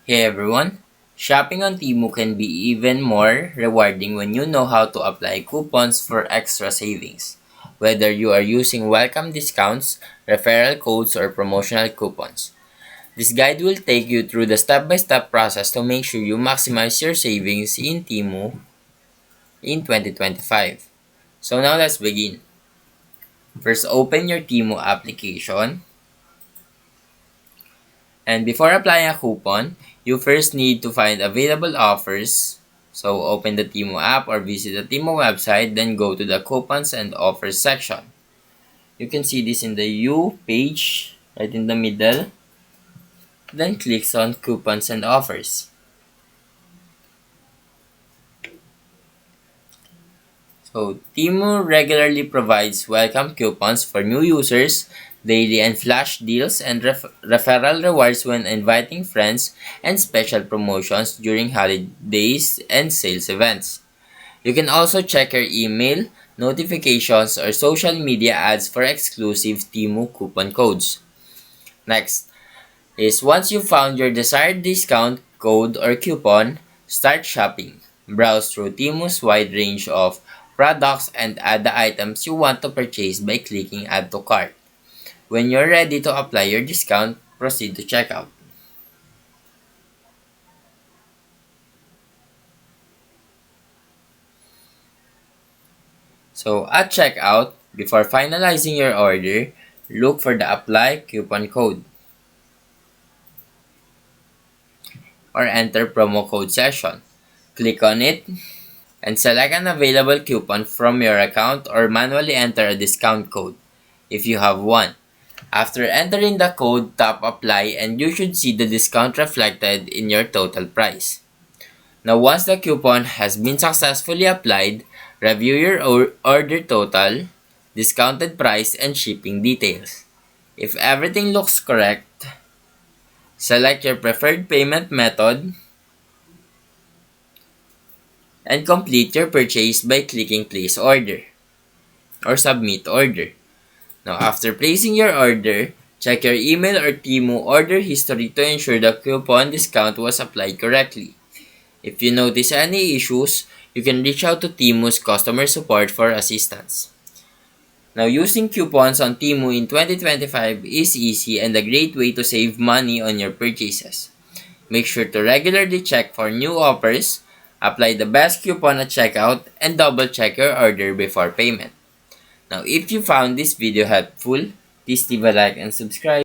Hey everyone! Shopping on Temu can be even more rewarding when you know how to apply coupons for extra savings. Whether you are using welcome discounts, referral codes, or promotional coupons. This guide will take you through the step-by-step process to make sure you maximize your savings in Temu in 2025. So now let's begin. First, open your Temu application. And before applying a coupon, you first need to find available offers. So open the Temu app or visit the Temu website, then go to the coupons and offers section. You can see this in the U page, right in the middle. Then click on coupons and offers. So Temu regularly provides welcome coupons for new users, daily and flash deals, and referral rewards when inviting friends, and special promotions during holidays and sales events. You can also check your email, notifications, or social media ads for exclusive Temu coupon codes. Next is once you found your desired discount code or coupon, start shopping. Browse through Temu's wide range of products and add the items you want to purchase by clicking Add to Cart. When you're ready to apply your discount, proceed to checkout. So at checkout, before finalizing your order, look for the Apply Coupon Code or enter promo code section. Click on it and select an available coupon from your account or manually enter a discount code if you have one. After entering the code, tap apply and you should see the discount reflected in your total price. Now once the coupon has been successfully applied, review your order total, discounted price, and shipping details. If everything looks correct, select your preferred payment method and complete your purchase by clicking place order or submit order. Now after placing your order, check your email or Temu order history to ensure the coupon discount was applied correctly. If you notice any issues, you can reach out to Temu's customer support for assistance. Now using coupons on Temu in 2025 is easy and a great way to save money on your purchases. Make sure to regularly check for new offers, apply the best coupon at checkout, and double check your order before payment. Now if you found this video helpful, please leave a like and subscribe.